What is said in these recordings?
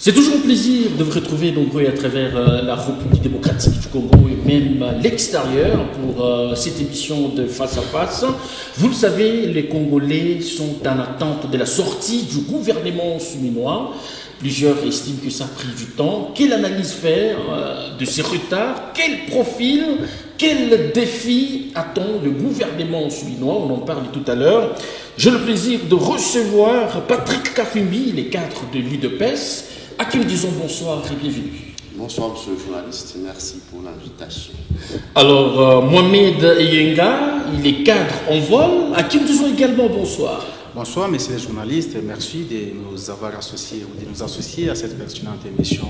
C'est toujours un plaisir de vous retrouver nombreux à travers la République démocratique du Congo et même l'extérieur pour cette émission de Face à Face. Vous le savez, les Congolais sont en attente de la sortie du gouvernement souminois. Plusieurs estiment que ça a pris du temps. Quelle analyse faire de ces retards? Quel profil, quel défi attend le gouvernement souminois? On en parle tout à l'heure. J'ai le plaisir de recevoir Patrick Kafumbi, les cadres de l'UDPS, à qui nous disons bonsoir et bienvenue. Bonsoir, monsieur le journaliste, merci pour l'invitation. Alors, Mohamed Yenga, il est cadre en vol, à qui nous disons également bonsoir. Bonsoir, messieurs les journalistes, et merci de nous avoir associés ou de nous associer à cette pertinente émission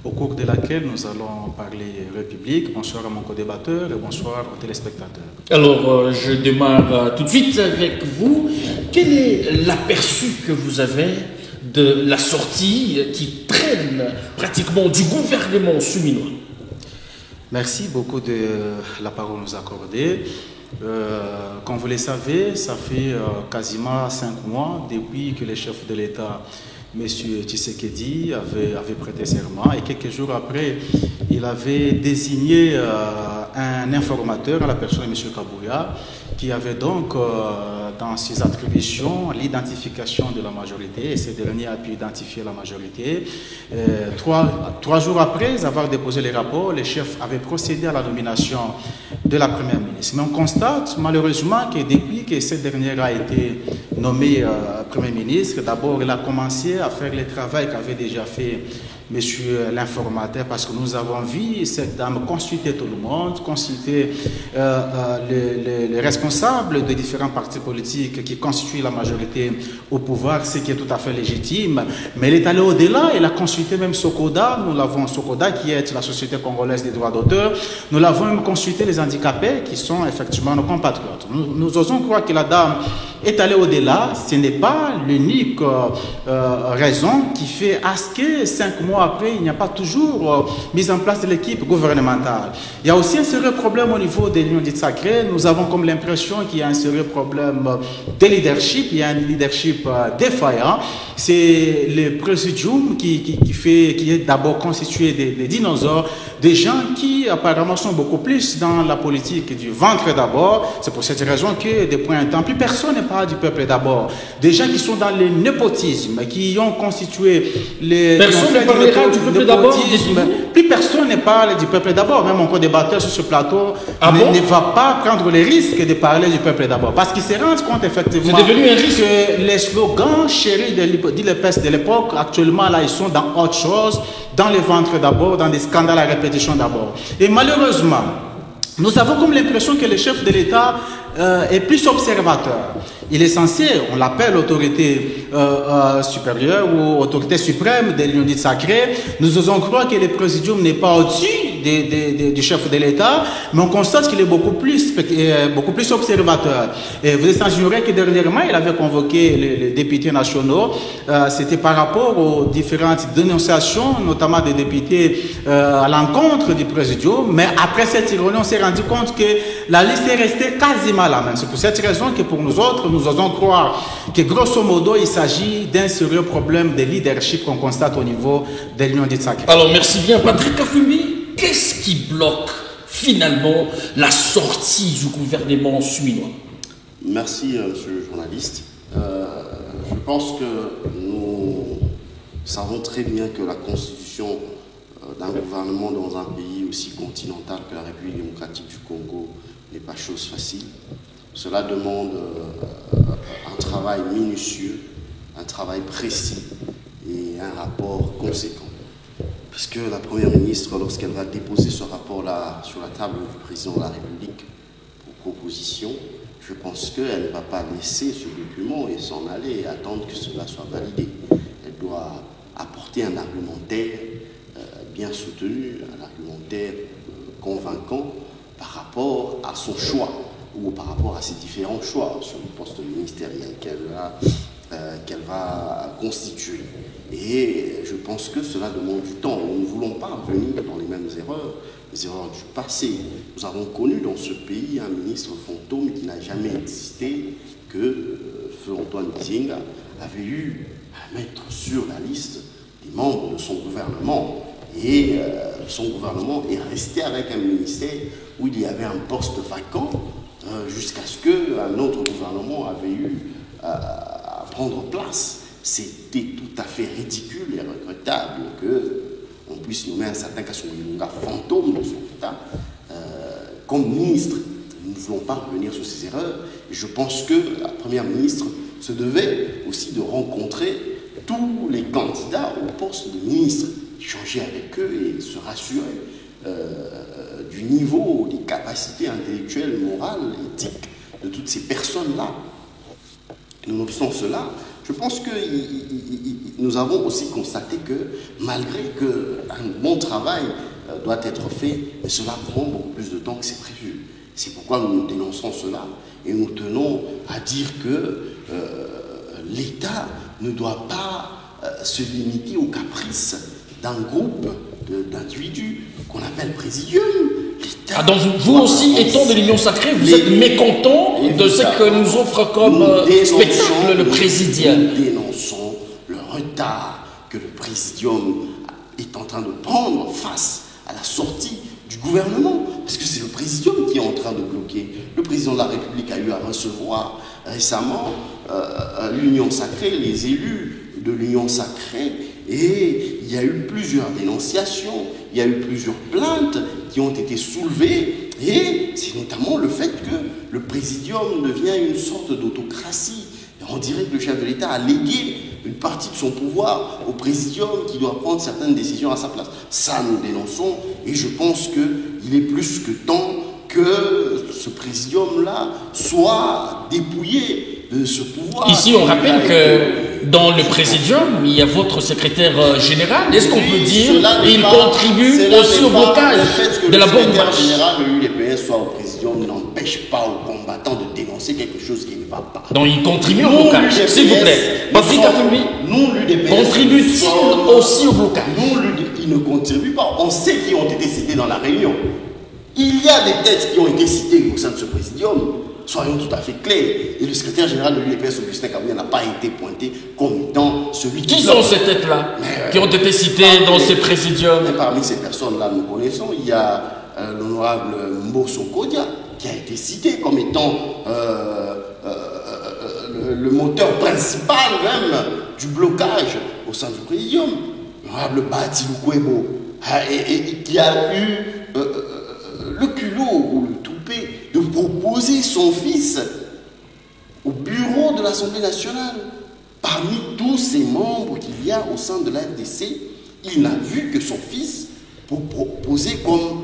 au cours de laquelle nous allons parler République. Bonsoir à mon co-débatteur et bonsoir aux téléspectateurs. Alors, je démarre tout de suite avec vous. Quel est l'aperçu que vous avez de la sortie qui traîne pratiquement du gouvernement souminois? Merci beaucoup de la parole nous accordée. Comme vous le savez, ça fait quasiment 5 mois depuis que le chef de l'État, M. Tshisekedi, avait prêté serment, et quelques jours après, il avait désigné un informateur à la personne de M. Kabouya, qui avait donc dans ses attributions l'identification de la majorité, et ce dernier a pu identifier la majorité. Trois jours après avoir déposé les rapports, le chef avait procédé à la nomination de la première ministre. Mais on constate malheureusement que depuis que cette dernière a été nommée première ministre, d'abord elle a commencé à faire le travail qu'avait déjà fait monsieur l'informateur, parce que nous avons vu cette dame consulter tout le monde, consulter les responsables de différents partis politiques qui constituent la majorité au pouvoir, ce qui est tout à fait légitime. Mais elle est allée au-delà, elle a consulté même Sokoda, nous l'avons, Sokoda qui est la Société congolaise des droits d'auteur, nous l'avons même consulté les handicapés qui sont effectivement nos compatriotes. Nous osons croire que la dame est allée au-delà. Ce n'est pas l'unique raison qui fait à ce que 5 mois après, il n'y a pas toujours mise en place de l'équipe gouvernementale. Il y a aussi un sérieux problème au niveau de l'Union dite sacrée. Nous avons comme l'impression qu'il y a un sérieux problème de leadership. Il y a un leadership défaillant. C'est le présidium qui est d'abord constitué des dinosaures, des gens qui apparemment sont beaucoup plus dans la politique du ventre d'abord. C'est pour cette raison que, de point en temps, plus personne ne parle du peuple d'abord. Des gens qui sont dans le népotisme, qui ont constitué les... Personne ne parlera du peuple d'abord. Plus personne ne parle du peuple d'abord. Même mon co-débatteur sur ce plateau ne va pas prendre le risque de parler du peuple d'abord. Parce qu'il se rend compte effectivement que les slogans chéris de l'UDPS de l'époque, actuellement là, ils sont dans autre chose, dans le ventre d'abord, dans des scandales à répétition d'abord. Et malheureusement, nous avons comme l'impression que le chef de l'État est plus observateur. Il est censé, on l'appelle autorité supérieure ou autorité suprême de l'Union dite sacrée. Nous osons croire que le présidium n'est pas au-dessus du chef de l'État, mais on constate qu'il est beaucoup plus observateur. Et vous êtes sans ignorer que dernièrement, il avait convoqué les députés nationaux. C'était par rapport aux différentes dénonciations, notamment des députés à l'encontre du présidium. Mais après cette réunion, on s'est rendu compte que la liste est restée quasiment la même. C'est pour cette raison que pour nous autres, nous osons croire que grosso modo, il s'agit d'un sérieux problème de leadership qu'on constate au niveau de l'Union dite sacrée. Alors merci bien Patrick Kafumbi. Qu'est-ce qui bloque finalement la sortie du gouvernement souminois? Merci, monsieur le journaliste. Je pense que nous savons très bien que la constitution d'un gouvernement dans un pays aussi continental que la République démocratique du Congo n'est pas chose facile. Cela demande un travail minutieux, un travail précis et un rapport conséquent. Puisque la Première ministre, lorsqu'elle va déposer ce rapport-là sur la table du président de la République pour proposition, je pense qu'elle ne va pas laisser ce document et s'en aller et attendre que cela soit validé. Elle doit apporter un argumentaire bien soutenu, un argumentaire convaincant par rapport à son choix ou par rapport à ses différents choix sur le poste ministériel qu'elle va constituer. Et je pense que cela demande du temps. Nous ne voulons pas revenir dans les mêmes erreurs, les erreurs du passé. Nous avons connu dans ce pays un ministre fantôme qui n'a jamais existé, que Feu Antoine Dienga avait eu à mettre sur la liste des membres de son gouvernement. Et son gouvernement est resté avec un ministère où il y avait un poste vacant jusqu'à ce qu'un autre gouvernement avait eu à prendre place. C'était tout à fait ridicule et regrettable qu'on puisse nommer un certain Kassoum Ilunga fantôme de son État comme ministre. Nous ne voulons pas revenir sur ces erreurs. Et je pense que la première ministre se devait aussi de rencontrer tous les candidats au poste de ministre, échanger avec eux et se rassurer du niveau, des capacités intellectuelles, morales, éthiques de toutes ces personnes-là. Nonobstant cela, je pense que nous avons aussi constaté que malgré qu'un bon travail doit être fait, mais cela prend beaucoup plus de temps que c'est prévu. C'est pourquoi nous dénonçons cela et nous tenons à dire que l'État ne doit pas se limiter aux caprices d'un groupe d'individus qu'on appelle présidium. Ah, donc vous aussi, étant de l'Union Sacrée, vous êtes mécontent de ce que nous offre comme spectacle le présidium. Nous dénonçons le retard que le présidium est en train de prendre face à la sortie du gouvernement, parce que c'est le présidium qui est en train de bloquer. Le président de la République a eu à recevoir récemment l'Union Sacrée, les élus de l'Union Sacrée, et il y a eu plusieurs dénonciations, il y a eu plusieurs plaintes qui ont été soulevées, et c'est notamment le fait que le présidium devient une sorte d'autocratie. On dirait que le chef de l'État a légué une partie de son pouvoir au présidium qui doit prendre certaines décisions à sa place. Ça, nous dénonçons, et je pense qu'il est plus que temps que ce présidium-là soit dépouillé de ce pouvoir. Ici, on rappelle que dans le présidium, il y a votre secrétaire général. Est-ce qu'on peut dire qu'il contribue aussi au blocage de la bonne marche? Le secrétaire général de l'UDPS soit au présidium n'empêche pas aux combattants de dénoncer quelque chose qui ne va pas. Donc il contribue au blocage, s'il vous plaît. Patrick Afumi, nous, l'UDPS, contribue-t-il aussi au blocage? Nous, il ne contribue pas. On sait qui ont été cités dans la réunion. Il y a des têtes qui ont été citées au sein de ce présidium. Soyons tout à fait clairs. Et le secrétaire général de l'UDPS, Augustin Kabouya, n'a pas été pointé comme étant celui qui... Qui sont ces têtes-là qui ont été citées dans ces présidiums? Mais parmi ces personnes-là, nous connaissons, il y a l'honorable Mbosso Kodia, qui a été cité comme étant le moteur principal même du blocage au sein du présidium. L'honorable Bati Lukwebo, et qui a eu le culot ou le toupet de proposer son fils au bureau de l'Assemblée nationale. Parmi tous ces membres qu'il y a au sein de la FDC, il n'a vu que son fils pour proposer comme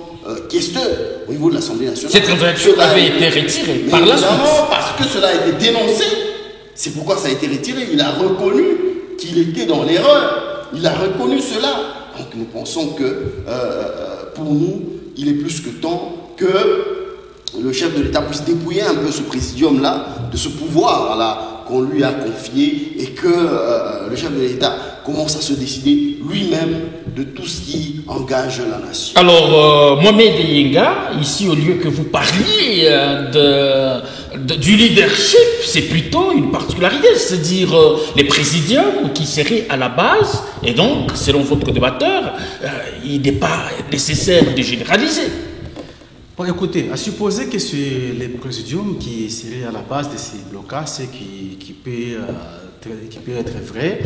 questeur au niveau de l'Assemblée nationale. Cette candidature avait été retirée par la suite. Parce que cela a été dénoncé. C'est pourquoi ça a été retiré. Il a reconnu qu'il était dans l'erreur. Il a reconnu cela. Donc nous pensons que pour nous, il est plus que temps que le chef de l'État puisse dépouiller un peu ce présidium-là de ce pouvoir-là qu'on lui a confié et que le chef de l'État commence à se décider lui-même de tout ce qui engage la nation. Alors, Mohamed Yenga, ici, au lieu que vous parliez du leadership, c'est plutôt une particularité, c'est-à-dire les présidiums qui seraient à la base, et donc, selon votre débatteur, il n'est pas nécessaire de généraliser. Bon, écoutez, à supposer que c'est les présidiums qui seraient à la base de ces blocages, c'est qui peut être vrai,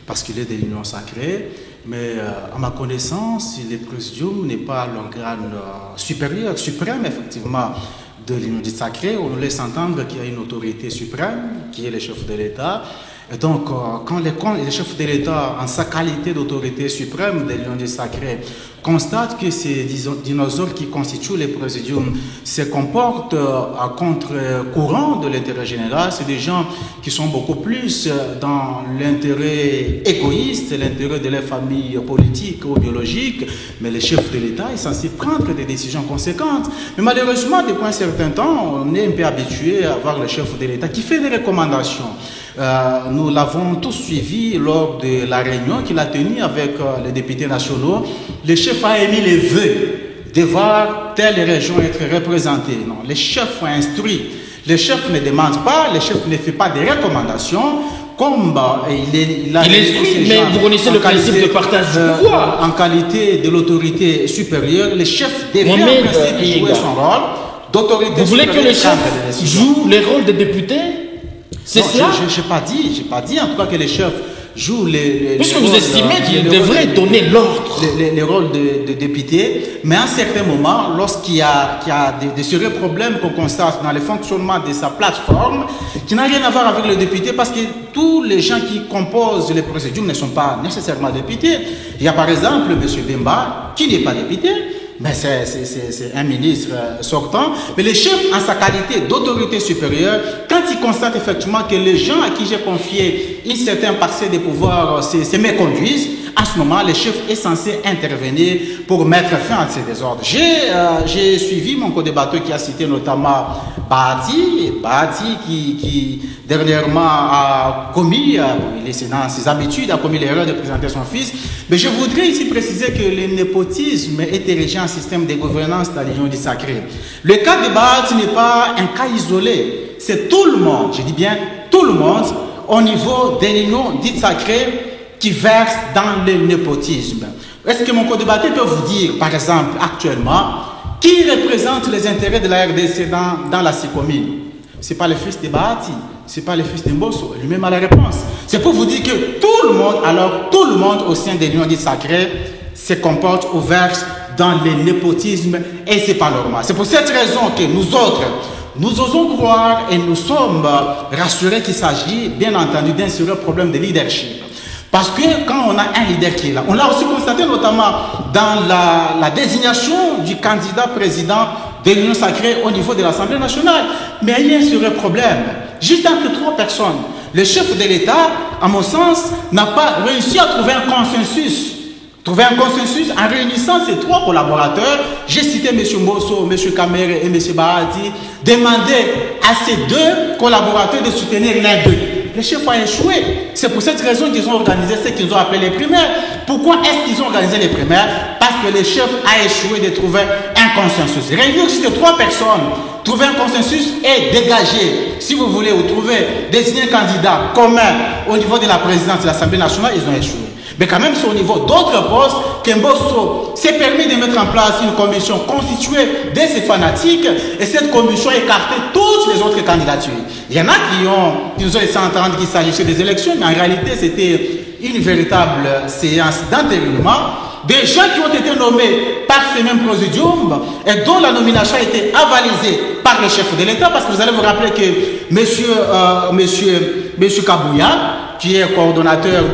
parce qu'il est de l'Union Sacrée, mais à ma connaissance, le présidium n'est pas l'organe supérieur, suprême, effectivement, de l'Union Sacrée. On nous laisse entendre qu'il y a une autorité suprême, qui est le chef de l'État. Et donc, quand le chef de l'État, en sa qualité d'autorité suprême de l'Union Sacrée, constate que ces dinosaures qui constituent les présidiums se comportent à contre-courant de l'intérêt général, c'est des gens qui sont beaucoup plus dans l'intérêt égoïste, l'intérêt de leur famille politique ou biologique, mais le chef de l'État est censé prendre des décisions conséquentes. Mais malheureusement, depuis un certain temps, on est un peu habitué à voir le chef de l'État qui fait des recommandations. Nous l'avons tous suivi lors de la réunion qu'il a tenue avec les députés nationaux. Le chef a émis les vœux de voir telle région être représentée. Non, les chefs ont instruit. Le chef ne demande pas, le chef ne fait pas de recommandations. comme il instruit, mais vous connaissez le principe de partage du pouvoir. En qualité de l'autorité supérieure, le chef devient en principe jouer son rôle d'autorité supérieure. Vous voulez que le chef joue les rôles des députés? C'est cela? Je n'ai pas dit en tout cas que les chefs jouent puisque vous estimez qu'il devrait donner l'ordre. Les rôles de députés, mais à un certain moment, lorsqu'il y a des sérieux problèmes qu'on constate dans le fonctionnement de sa plateforme, qui n'a rien à voir avec le député, parce que tous les gens qui composent les procédures ne sont pas nécessairement députés. Il y a par exemple M. Demba, qui n'est pas député, mais c'est un ministre sortant, mais le chef, en sa qualité d'autorité supérieure, quand il constate effectivement que les gens à qui j'ai confié une certaine parcelle de pouvoir se méconduisent, à ce moment, le chef est censé intervenir pour mettre fin à ces désordres. J'ai suivi mon co-débatteur qui a cité notamment Bahati qui dernièrement a commis, il est dans ses habitudes, a commis l'erreur de présenter son fils. Mais je voudrais ici préciser que le népotisme est érigé en système de gouvernance dans l'Union du Sacré. Le cas de Bahati n'est pas un cas isolé. C'est tout le monde, je dis bien tout le monde, au niveau de l'Union dite sacrée, qui verse dans le népotisme. Est-ce que mon co-débatteur peut vous dire, par exemple, actuellement, qui représente les intérêts de la RDC dans la CICOMIN? Ce n'est pas le fils de Bahati, ce n'est pas le fils de Mbosso, lui-même a la réponse. C'est pour vous dire que tout le monde au sein de l'Union dite sacrée se comporte ou verse dans le népotisme et ce n'est pas normal. C'est pour cette raison que nous autres, nous osons croire et nous sommes rassurés qu'il s'agit bien entendu d'un sérieux problème de leadership. Parce que quand on a un leader qui est là, on l'a aussi constaté notamment dans la désignation du candidat président de l'Union sacrée au niveau de l'Assemblée nationale. Mais il y a un sérieux problème. Juste entre trois personnes. Le chef de l'État, à mon sens, n'a pas réussi à trouver un consensus. Trouver un consensus en réunissant ces trois collaborateurs. J'ai cité M. Mbosso, M. Kamere et M. Bahati. Demander à ces deux collaborateurs de soutenir l'un d'eux. Le chef a échoué. C'est pour cette raison qu'ils ont organisé ce qu'ils ont appelé les primaires. Pourquoi est-ce qu'ils ont organisé les primaires? Parce que le chef a échoué de trouver un consensus. Réunir juste trois personnes, trouver un consensus et dégager, si vous voulez, ou trouver, désigner un candidat commun au niveau de la présidence de l'Assemblée nationale, ils ont échoué. Mais quand même, c'est au niveau d'autres postes qu'Mbosso s'est permis de mettre en place une commission constituée de ces fanatiques et cette commission a écarté toutes les autres candidatures. Il y en a qui nous ont laissé entendre qu'il s'agissait des élections, mais en réalité, c'était une véritable séance d'entérinement. Des gens qui ont été nommés par ces mêmes présidiums et dont la nomination a été avalisée par le chef de l'État, parce que vous allez vous rappeler que monsieur Kabouya, qui est coordonnateur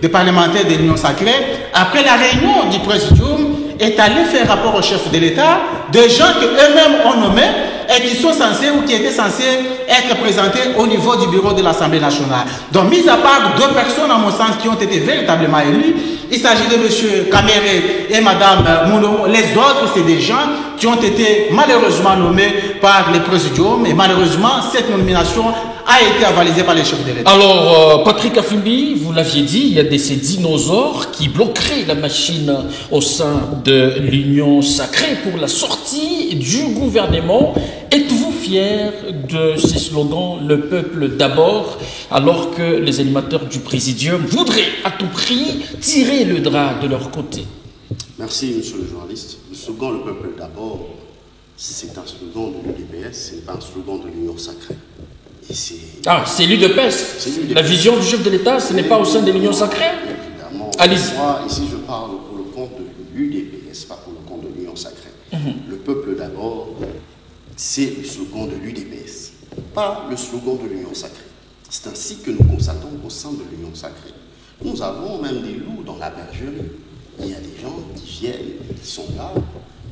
des parlementaires de l'Union sacrée, après la réunion du présidium, est allé faire rapport au chef de l'État, des gens qu'eux-mêmes ont nommés et qui sont censés ou qui étaient censés être présentés au niveau du bureau de l'Assemblée nationale. Donc, mis à part deux personnes, à mon sens, qui ont été véritablement élues, il s'agit de M. Kamere et Mme Mouno. Les autres, c'est des gens qui ont été malheureusement nommés par le présidium et malheureusement, cette nomination a été avalisée par les chefs de l'État. Alors, Patrick Afimbi, vous l'aviez dit, il y a ces dinosaures qui bloqueraient la machine au sein de l'Union sacrée pour la sortie du gouvernement. Êtes-vous fier de ces slogans « Le peuple d'abord » alors que les animateurs du Présidium voudraient à tout prix tirer le drap de leur côté? Merci, monsieur le journaliste. Le slogan « Le peuple d'abord », c'est un slogan de l'UDPS, ce n'est pas un slogan de l'Union sacrée. C'est l'UDPS. La vision du chef de l'État, ce n'est pas au sein de l'Union sacrée? Évidemment. Allez-y. Moi, ici, je parle pour le compte de l'UDPS, pas pour le compte de l'Union sacrée. Le peuple d'abord, c'est le slogan de l'UDPS, pas le slogan de l'Union sacrée. C'est ainsi que nous constatons au sein de l'Union sacrée. Nous avons même des loups dans la bergerie. Il y a des gens qui viennent, qui sont là,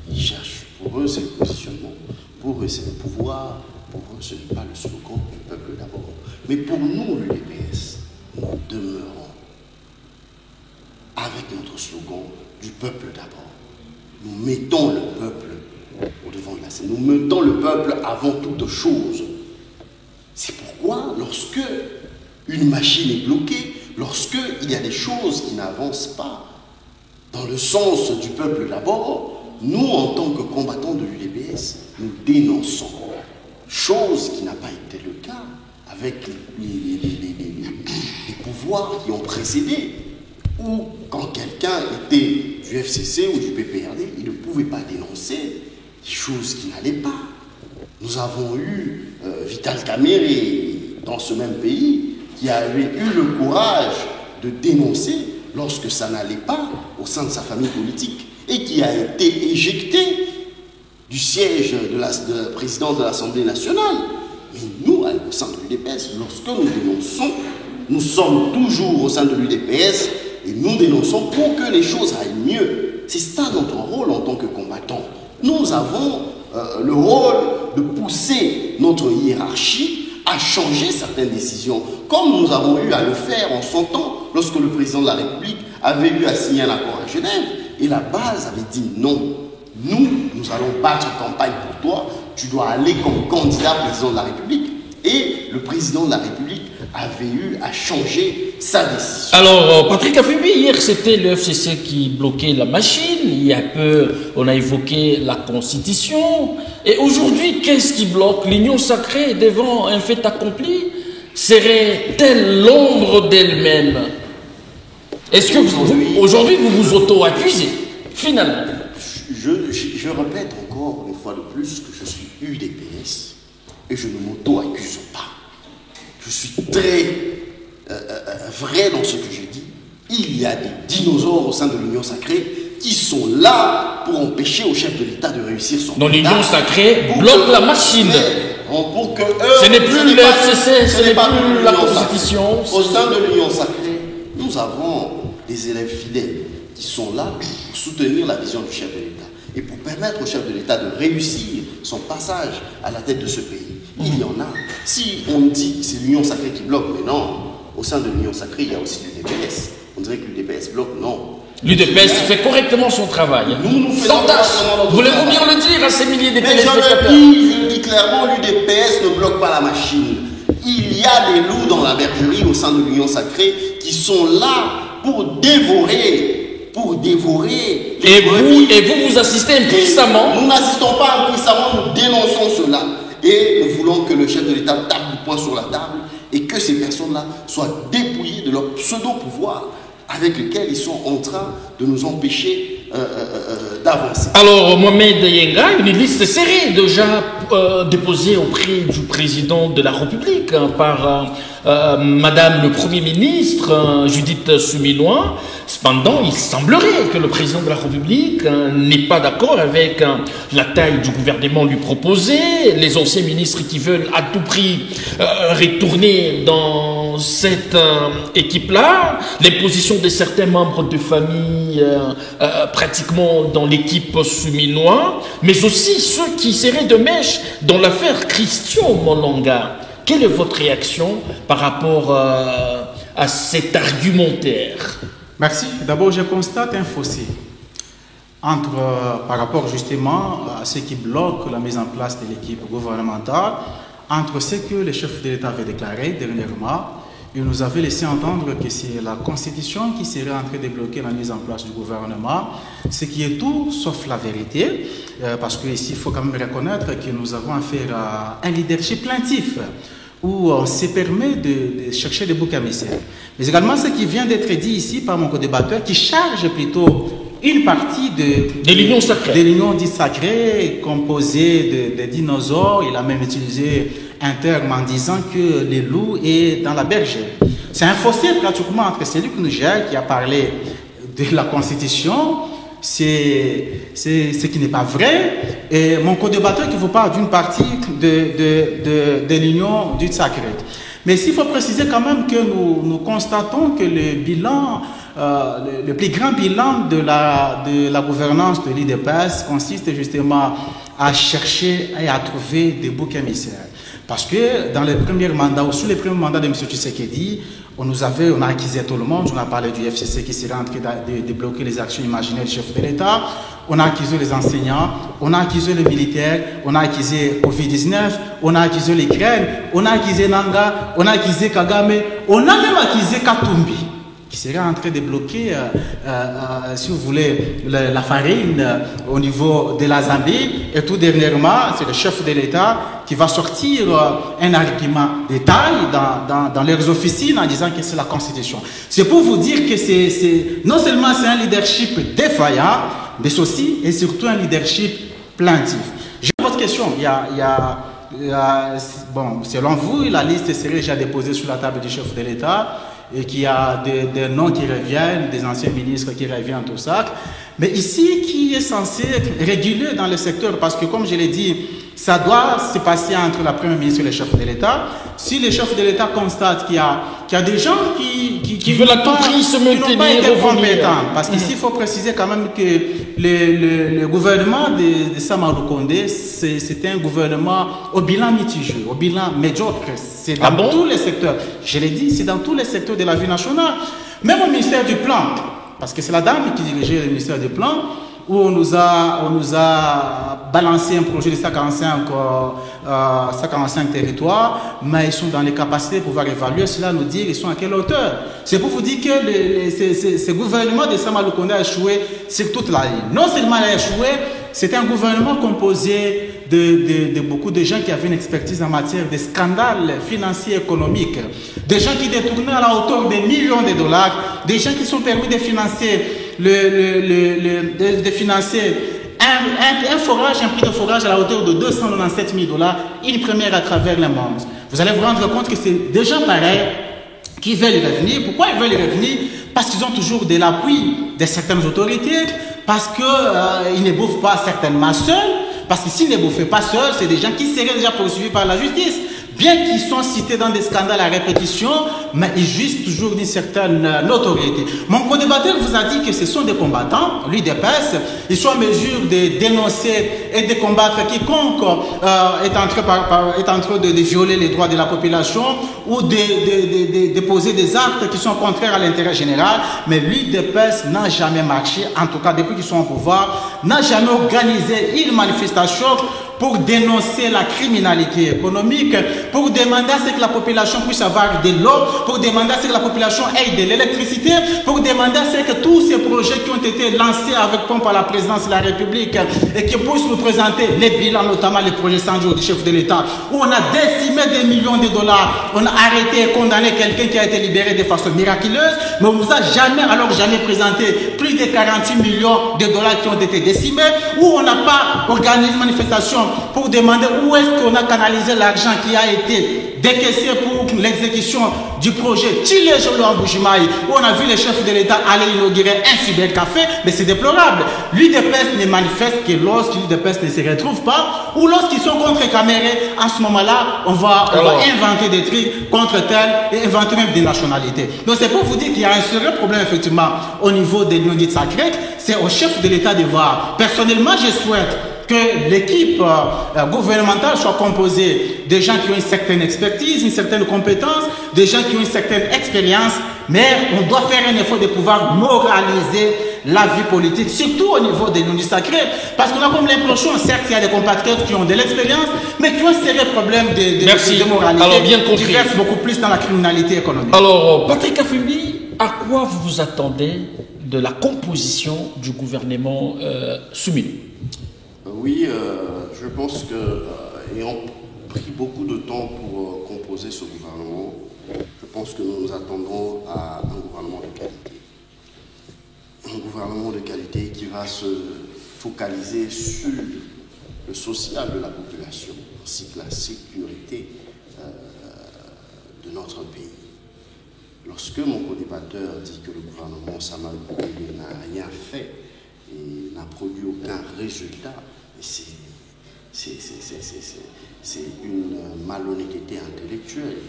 ils cherchent. Pour eux, c'est le positionnement. Pour eux, c'est le pouvoir. Pour eux, ce n'est pas le slogan du peuple d'abord. Mais pour nous, l'UDPS, nous demeurons avec notre slogan du peuple d'abord. Nous mettons le peuple au devant de la scène. Nous mettons le peuple avant toute chose. C'est pourquoi, lorsque une machine est bloquée, lorsque il y a des choses qui n'avancent pas dans le sens du peuple d'abord, nous, en tant que combattants de l'UDPS, nous dénonçons. Chose qui n'a pas été le cas avec les pouvoirs qui ont précédé, où quand quelqu'un était du FCC ou du PPRD, il ne pouvait pas dénoncer des choses qui n'allaient pas. Nous avons eu Vital Kamerhe dans ce même pays qui avait eu le courage de dénoncer lorsque ça n'allait pas au sein de sa famille politique et qui a été éjecté du siège de la présidence de l'Assemblée nationale. Mais nous, au sein de l'UDPS, lorsque nous dénonçons, nous sommes toujours au sein de l'UDPS et nous dénonçons pour que les choses aillent mieux. C'est ça notre rôle en tant que combattants. Nous avons le rôle de pousser notre hiérarchie à changer certaines décisions, comme nous avons eu à le faire en son temps, lorsque le président de la République avait eu à signer un accord à Genève, et la base avait dit non. Nous allons battre campagne pour toi, tu dois aller comme candidat président de la République. Et le président de la République avait eu à changer sa décision. Alors, Patrick Affubi, hier c'était le FCC qui bloquait la machine. Il y a peu, on a évoqué la Constitution. Et aujourd'hui, qu'est-ce qui bloque? L'union sacrée devant un fait accompli serait-elle l'ombre d'elle-même? Est-ce que aujourd'hui vous vous auto-accusez, finalement? Je répète encore une fois de plus que je suis UDPS et je ne m'auto-accuse pas. Je suis très vrai dans ce que je dis. Il y a des dinosaures au sein de l'Union sacrée qui sont là pour empêcher au chef de l'État de réussir son mandat. Donc l'Union sacrée bloque la machine. Pour que ce n'est plus le FCC, ce n'est plus la Constitution. Au sein de l'Union sacrée, nous avons des élèves fidèles qui sont là pour soutenir la vision du chef de l'État et pour permettre au chef de l'État de réussir son passage à la tête de ce pays. Il y en a. Si on dit que c'est l'Union sacrée qui bloque, mais non, au sein de l'Union sacrée, il y a aussi l'UDPS. On dirait que l'UDPS bloque, non. L'UDPS fait correctement son travail. Nous faisons voulez-vous bien le dire à ces milliers de téléspectateurs? Je le dis clairement, l'UDPS ne bloque pas la machine. Il y a des loups dans la bergerie au sein de l'Union sacrée qui sont là pour dévorer. Et vous assistez impuissamment. Nous n'assistons pas impuissamment, nous dénonçons cela. Et nous voulons que le chef de l'État tape du poing sur la table et que ces personnes-là soient dépouillées de leur pseudo-pouvoir avec lequel ils sont en train de nous empêcher d'avancer. Alors, Mohamed Yenga, une liste serrée déjà déposée auprès du président de la République par Madame le Premier ministre, Judith Suminwa. Cependant, il semblerait que le président de la République n'est pas d'accord avec la taille du gouvernement lui proposée, les anciens ministres qui veulent à tout prix retourner dans cette équipe-là, l'imposition de certains membres de famille pratiquement dans l'équipe Suminwa, mais aussi ceux qui seraient de mèche dans l'affaire Christian Molonga. Quelle est votre réaction par rapport à cet argumentaire? Merci. D'abord, je constate un fossé par rapport justement à ce qui bloque la mise en place de l'équipe gouvernementale, entre ce que le chef de l'État avait déclaré dernièrement. Il nous avait laissé entendre que c'est la Constitution qui serait en train de bloquer la mise en place du gouvernement, ce qui est tout sauf la vérité, parce qu'ici, il faut quand même reconnaître que nous avons affaire à un leadership plaintif, où on se permet de chercher des boucs émissaires. Mais également ce qui vient d'être dit ici par mon co-débatteur, qui charge plutôt une partie de l'union sacrée. De l'union dite sacrée, composée de dinosaures. Il a même utilisé un terme en disant que le loup est dans la bergère. C'est un fossé pratiquement entre celui qui nous gère, qui a parlé de la Constitution, c'est ce qui n'est pas vrai, et mon co-débatteur qui vous parle d'une partie de l'union dite sacrée. Mais s'il faut préciser quand même que nous constatons que le bilan, le plus grand bilan de la gouvernance de l'UDPS consiste justement à chercher et à trouver des boucs émissaires. Parce que dans les premiers mandats, ou sous les premiers mandats de M. Tshisekedi, on a acquisé tout le monde. On a parlé du FCC qui serait en train de bloquer les actions imaginaires du chef de l'État. On a accusé les enseignants, on a accusé les militaires, on a accusé Covid-19, on a accusé l'Ukraine, on a accusé Nanga, on a accusé Kagame, on a même accusé Katumbi. qui serait en train de bloquer, si vous voulez, la farine au niveau de la Zambie. Et tout dernièrement, c'est le chef de l'État qui va sortir un argument de taille dans leurs officines en disant que c'est la Constitution. C'est pour vous dire que non seulement c'est un leadership défaillant, mais aussi et surtout un leadership plaintif. J'ai votre question. Bon, selon vous, la liste serait déjà déposée sur la table du chef de l'État et qu'il y a des noms qui reviennent, des anciens ministres qui reviennent, tout ça. Mais ici, qui est censé réguler dans le secteur? Parce que, comme je l'ai dit, ça doit se passer entre la Première ministre et le chef de l'État. Si le chef de l'État constate qu'il y a des gens qui veulent à tout prix se maintenir, n'ont pas été compétents, parce qu'ici, il faut préciser quand même que le gouvernement de Samalou Kondé, c'était un gouvernement au bilan mitigé, au bilan médiocre. C'est dans tous les secteurs. Je l'ai dit, c'est dans tous les secteurs de la vie nationale. Même au ministère du Plan, parce que c'est la dame qui dirigeait le ministère du Plan, où on nous a balancé un projet de 145 territoires, mais ils sont dans les capacités de pouvoir évaluer cela, nous dire ils sont à quelle hauteur. C'est pour vous dire que ce gouvernement de Samalou Kondé a échoué sur toute la ligne. Non seulement il a échoué, c'est un gouvernement composé de beaucoup de gens qui avaient une expertise en matière de scandales financiers et économiques, des gens qui détournaient à la hauteur des millions de dollars, des gens qui sont permis de financer un forage, un prix de forage à la hauteur de 297 000 $, une première à travers le monde. Vous allez vous rendre compte que c'est des gens pareils qui veulent revenir. Pourquoi ils veulent revenir? Parce qu'ils ont toujours de l'appui de certaines autorités, parce qu'ils ne bouffent pas certainement seuls, parce que s'ils ne bouffaient pas seuls, c'est des gens qui seraient déjà poursuivis par la justice. Bien qu'ils sont cités dans des scandales à répétition, mais ils jouissent toujours d'une certaine notoriété. Mon co-débatteur vous a dit que ce sont des combattants, l'UDPS, ils sont en mesure de dénoncer et de combattre quiconque est en train de violer les droits de la population ou de poser des actes qui sont contraires à l'intérêt général, mais l'UDPS n'a jamais marché, en tout cas depuis qu'ils sont au pouvoir, n'a jamais organisé une manifestation pour dénoncer la criminalité économique, pour demander à ce que la population puisse avoir de l'eau, pour demander à ce que la population ait de l'électricité, pour demander à ce que tous ces projets qui ont été lancés avec pompe à la présidence de la République et qui puissent nous présenter les bilans, notamment les projets 100 jours du chef de l'État, où on a décimé des millions de dollars, on a arrêté et condamné quelqu'un qui a été libéré de façon miraculeuse, mais on ne nous a jamais présenté plus de 48 millions de dollars qui ont été décimés, où on n'a pas organisé une manifestation pour demander où est-ce qu'on a canalisé l'argent qui a été décaissé pour l'exécution du projet Chile Jolo en Bujimaï, où on a vu le chef de l'État aller inaugurer un cybercafé, mais c'est déplorable. L'UDPS ne manifeste que lorsque l'UDPS ne se retrouve pas, ou lorsqu'ils sont contre Caméré, à ce moment-là, on va inventer des trucs contre tel et inventer même des nationalités. Donc c'est pour vous dire qu'il y a un sérieux problème effectivement au niveau de l'Union dite sacrée, c'est au chef de l'État de voir. Personnellement, je souhaite que l'équipe gouvernementale soit composée de gens qui ont une certaine expertise, une certaine compétence, des gens qui ont une certaine expérience, mais on doit faire un effort de pouvoir moraliser la vie politique, surtout au niveau des non sacrés, parce qu'on a comme l'impression, certes, il y a des compatriotes qui ont de l'expérience, mais qui ont un sérieux problème de moralité. Alors, bien compris. Qui versent beaucoup plus dans la criminalité économique. Alors, Patrick Afumi, à quoi vous vous attendez de la composition du gouvernement soumis? Oui, je pense que, ayant pris beaucoup de temps pour composer ce gouvernement, je pense que nous nous attendons à un gouvernement de qualité. Un gouvernement de qualité qui va se focaliser sur le social de la population, ainsi que la sécurité de notre pays. Lorsque mon co-débatteur dit que le gouvernement Samalou Kondé n'a rien fait et n'a produit aucun résultat, c'est une malhonnêteté intellectuelle.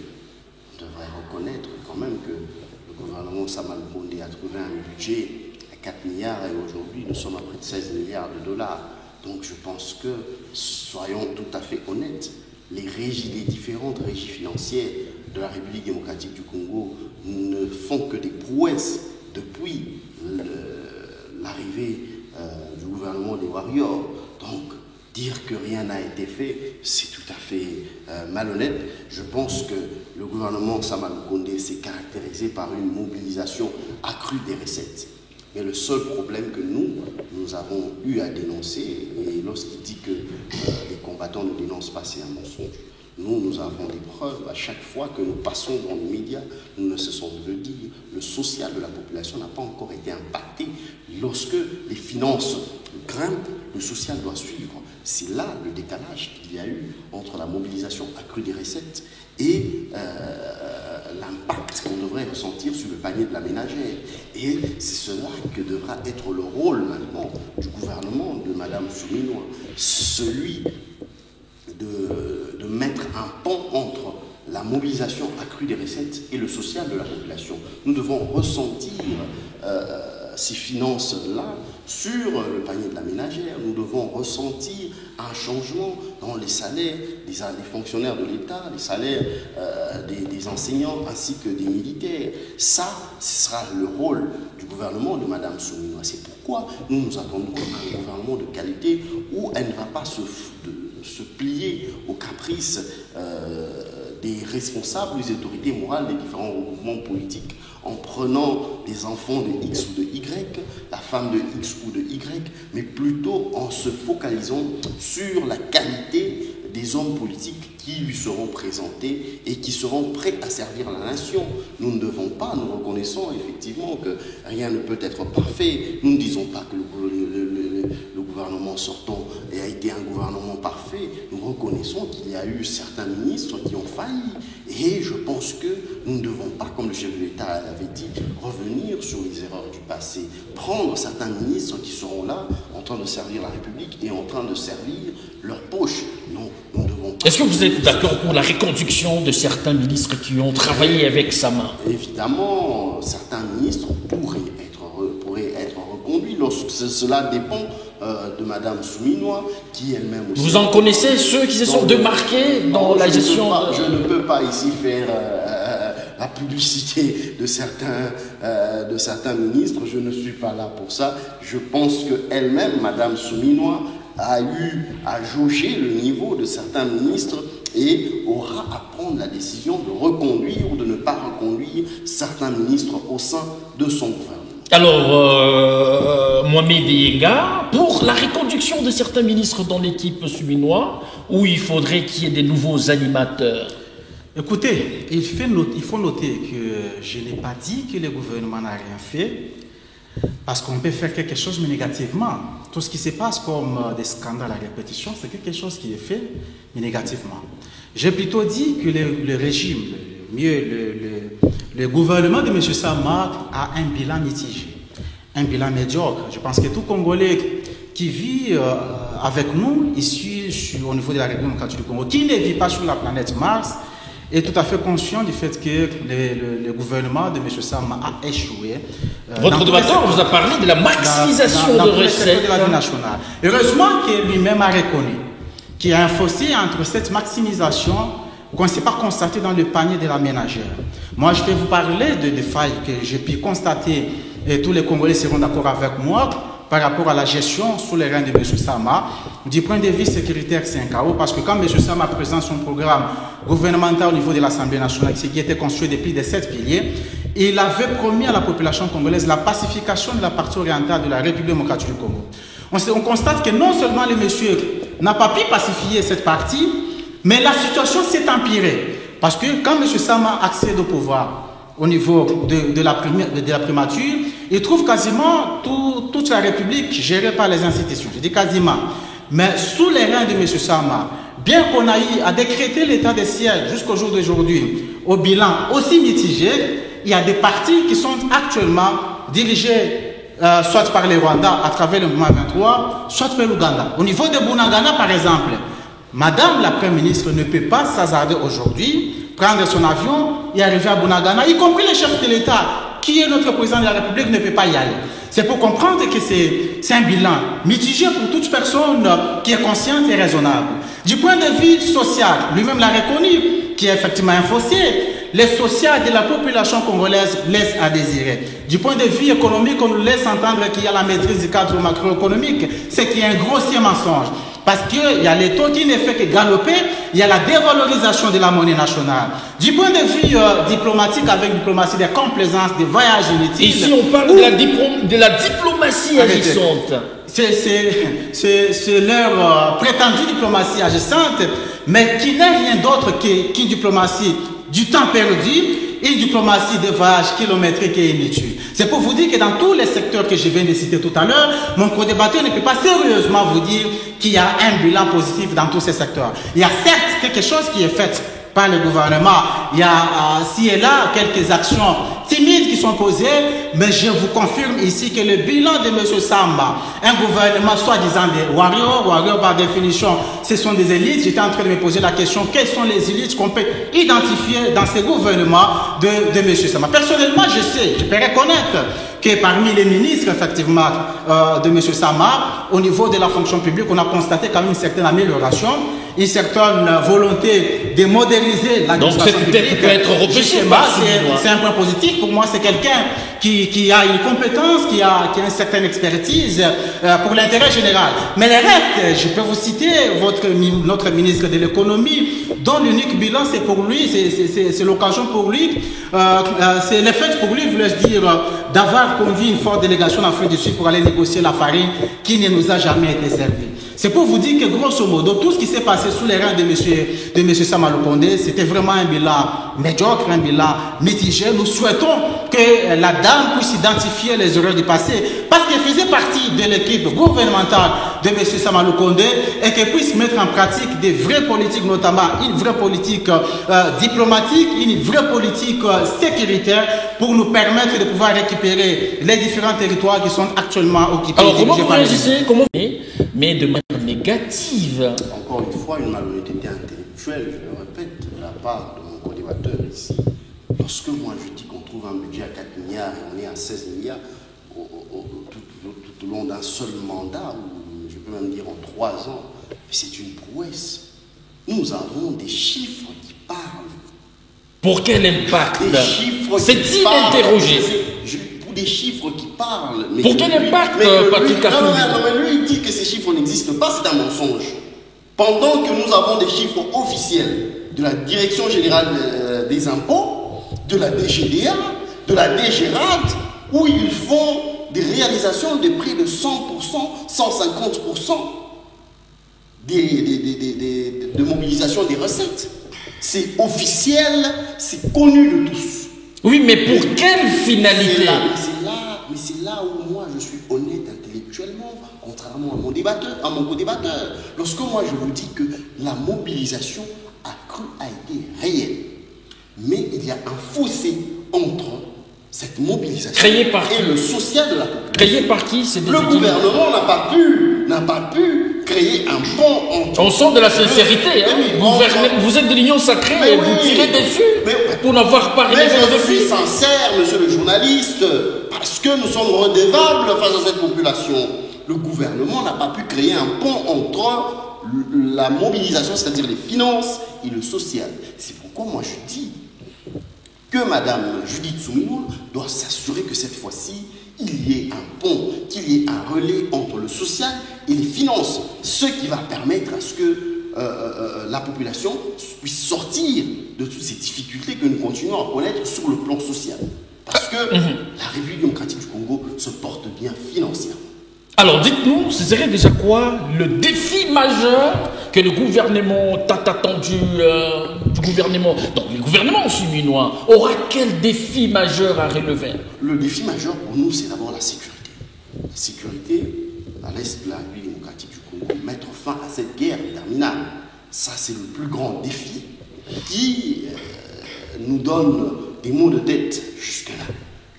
On devrait reconnaître quand même que le gouvernement Samalou Kondé a trouvé un budget à 4 milliards et aujourd'hui nous sommes à près de 16 milliards de dollars. Donc je pense que, soyons tout à fait honnêtes, les différentes régies financières de la République démocratique du Congo ne font que des prouesses depuis l'arrivée du gouvernement des Warriors. Donc, dire que rien n'a été fait, c'est tout à fait malhonnête. Je pense que le gouvernement Sama Lukonde s'est caractérisé par une mobilisation accrue des recettes. Mais le seul problème que nous avons eu à dénoncer, et lorsqu'il dit que les combattants ne dénoncent pas, c'est un mensonge. Nous avons des preuves. À chaque fois que nous passons dans les médias, nous ne cessons de le dire. Le social de la population n'a pas encore été impacté. Lorsque les finances grimpent, le social doit suivre. C'est là le décalage qu'il y a eu entre la mobilisation accrue des recettes et l'impact qu'on devrait ressentir sur le panier de la ménagère. Et c'est cela que devra être le rôle maintenant du gouvernement de Mme Souminois, celui de mettre un pont entre la mobilisation accrue des recettes et le social de la population. Nous devons ressentir ces finances-là sur le panier de la ménagère. Nous devons ressentir un changement dans les salaires des fonctionnaires de l'État, les salaires des enseignants ainsi que des militaires. Ça, ce sera le rôle du gouvernement de Mme Souminois. C'est pourquoi nous attendons un gouvernement de qualité où elle ne va pas se plier aux caprices des responsables, des autorités morales des différents regroupements politiques en prenant des enfants de X ou de Y, la femme de X ou de Y, mais plutôt en se focalisant sur la qualité des hommes politiques qui lui seront présentés et qui seront prêts à servir la nation. Nous ne devons pas, nous reconnaissons effectivement que rien ne peut être parfait. Nous ne disons pas que le gouvernement sortant a été un gouvernement parfait. Nous reconnaissons qu'il y a eu certains ministres qui ont failli. Et je pense que nous ne devons pas, comme le chef de l'État l'avait dit, revenir sur les erreurs du passé. Prendre certains ministres qui seront là, en train de servir la République et en train de servir leur poche. Non, nous ne devons pas... Est-ce que vous êtes d'accord pour la reconduction de certains ministres qui ont travaillé avec Sama? Évidemment, certains ministres pourraient être reconduits. Lorsque cela dépend de Mme Souminois, qui elle-même aussi... Vous en connaissez ceux qui se sont démarqués dans la gestion? Je ne peux pas ici faire la publicité de certains ministres. Je ne suis pas là pour ça. Je pense qu'elle-même, Mme Souminois, a eu à jauger le niveau de certains ministres et aura à prendre la décision de reconduire ou de ne pas reconduire certains ministres au sein de son gouvernement. Alors, Mohamed Yenga, pour la reconduction de certains ministres dans l'équipe souminois, où il faudrait qu'il y ait des nouveaux animateurs? Écoutez, il faut noter que je n'ai pas dit que le gouvernement n'a rien fait, parce qu'on peut faire quelque chose, mais négativement. Tout ce qui se passe comme des scandales à répétition, c'est quelque chose qui est fait, mais négativement. J'ai plutôt dit que le régime, le gouvernement de M. Sama a un bilan mitigé, un bilan médiocre. Je pense que tout Congolais qui vit avec nous, ici au niveau de la République démocratique du Congo, qui ne vit pas sur la planète Mars, est tout à fait conscient du fait que le gouvernement de M. Sama a échoué. Votre débatteur vous a parlé de la maximisation de recettes de la vie nationale. Heureusement qu'il lui-même a reconnu qu'il y a un fossé entre cette maximisation qu'on ne s'est pas constaté dans le panier de la ménagère. Moi, je peux vous parler de failles que j'ai pu constater, et tous les Congolais seront d'accord avec moi, par rapport à la gestion sous les reins de M. Sama. Du point de vue sécuritaire, c'est un chaos, parce que quand M. Sama présente son programme gouvernemental au niveau de l'Assemblée nationale, qui était construit depuis des 7 piliers, il avait promis à la population congolaise la pacification de la partie orientale de la République démocratique du Congo. On constate que non seulement le monsieur n'a pas pu pacifier cette partie, mais la situation s'est empirée. Parce que quand M. Sama accède au pouvoir au niveau de la primature, il trouve quasiment toute la République gérée par les institutions. Je dis quasiment. Mais sous les reins de M. Sama, bien qu'on a eu à décréter l'état de siège jusqu'au jour d'aujourd'hui, au bilan aussi mitigé, il y a des partis qui sont actuellement dirigés soit par les Rwandais à travers le mouvement 23, soit par l'Ouganda. Au niveau de Bunagana, par exemple, Madame la Première ministre ne peut pas s'hasarder aujourd'hui, prendre son avion et arriver à Bunagana, y compris le chef de l'État, qui est notre président de la République, ne peut pas y aller. C'est pour comprendre que c'est un bilan mitigé pour toute personne qui est consciente et raisonnable. Du point de vue social, lui-même l'a reconnu, qui est effectivement un fossé. Les social de la population congolaise laissent à désirer. Du point de vue économique, on nous laisse entendre qu'il y a la maîtrise du cadre macroéconomique, ce qui est un grossier mensonge. Parce qu'il y a les taux qui ne fait que galoper, il y a la dévalorisation de la monnaie nationale. Du point de vue diplomatique, avec diplomatie des complaisances, des voyages inutiles. Ici, on parle de la diplomatie agissante. C'est leur prétendue diplomatie agissante, mais qui n'est rien d'autre qu'une diplomatie du temps perdu, une diplomatie de voyage kilométrique et inutile. C'est pour vous dire que dans tous les secteurs que je viens de citer tout à l'heure, mon co-débatteur ne peut pas sérieusement vous dire qu'il y a un bilan positif dans tous ces secteurs. Il y a certes quelque chose qui est fait par le gouvernement. Il y a ci et là quelques actions timides qui sont posées, mais je vous confirme ici que le bilan de M. Samba, un gouvernement soi-disant des warriors par définition, ce sont des élites. J'étais en train de me poser la question, quelles sont les élites qu'on peut identifier dans ce gouvernement de M. Samba. Personnellement, je peux reconnaître que parmi les ministres, effectivement, de M. Sama, au niveau de la fonction publique, on a constaté quand même une certaine amélioration, une certaine volonté de modéliser l'administration publique. Donc, c'est peut-être être repêché. C'est un point positif. Pour moi, c'est quelqu'un qui a une compétence, qui a une certaine expertise pour l'intérêt général. Mais les restes, je peux vous citer notre ministre de l'économie, dont l'unique bilan, c'est pour lui, c'est l'occasion pour lui, c'est le fait pour lui, voulais-je dire, d'avoir conduit une forte délégation en Afrique du Sud pour aller négocier la farine qui ne nous a jamais été servie. C'est pour vous dire que grosso modo, tout ce qui s'est passé sous les rangs de M. Sama Lukonde, c'était vraiment un bilan médiocre, un bilan mitigé. Nous souhaitons que la dame puisse identifier les erreurs du passé, parce qu'elle faisait partie de l'équipe gouvernementale de M. Sama Lukonde, et qu'elle puisse mettre en pratique des vraies politiques, notamment une vraie politique diplomatique, une vraie politique sécuritaire, pour nous permettre de pouvoir récupérer les différents territoires qui sont actuellement occupés. Alors, comment vous réagissez, mais de manière négative? Encore une fois, une malhonnêteté intellectuelle, je le répète, de la part de mon co-débatteur ici. Lorsque moi je dis qu'on trouve un budget à 4 milliards et on est à 16 milliards tout au long d'un seul mandat, ou je peux même dire en 3 ans, c'est une prouesse. Nous avons des chiffres qui parlent. Pour quel impact? Des chiffres C'est-il interrogé? Pour des chiffres qui parlent. Mais pour quel impact, Patrick Kafoudi? Non, mais lui, il dit que ces chiffres n'existent pas, c'est un mensonge. Pendant que nous avons des chiffres officiels de la Direction Générale des Impôts, de la DGDA, de la DGRAD, où ils font des réalisations de près de 100%, 150% de mobilisation des recettes. C'est officiel, c'est connu de tous. Oui, mais pour quelle finalité? C'est là où moi je suis honnête intellectuellement, contrairement à mon co-débatteur. Lorsque moi je vous dis que la mobilisation a été réelle, mais il y a un fossé entre cette mobilisation et le social de la population. Créé par qui? Le gouvernement n'a pas pu créer un pont entre... On sent de la sincérité. Vous êtes de l'Union sacrée et vous tirez dessus pour n'avoir pas réalisé le défi. Je suis sincère, monsieur le journaliste, parce que nous sommes redevables face à cette population. Le gouvernement n'a pas pu créer un pont entre la mobilisation, c'est-à-dire les finances, et le social. C'est pourquoi moi je dis que Madame Judith Suminwa doit s'assurer que cette fois-ci, il y ait un pont, qu'il y ait un relais entre le social et les finances, ce qui va permettre à ce que la population puisse sortir de toutes ces difficultés que nous continuons à connaître sur le plan social. Parce que la République démocratique du Congo se porte bien financièrement. Alors dites-nous, ce serait déjà quoi le défi majeur que le gouvernement t'a attendu du gouvernement, donc le gouvernement chinois aura quel défi majeur à relever? Le défi majeur pour nous, c'est d'abord la sécurité. La sécurité à l'est de la République démocratique du Congo, mettre fin à cette guerre terminale. Ça, c'est le plus grand défi qui nous donne des maux de tête jusque-là.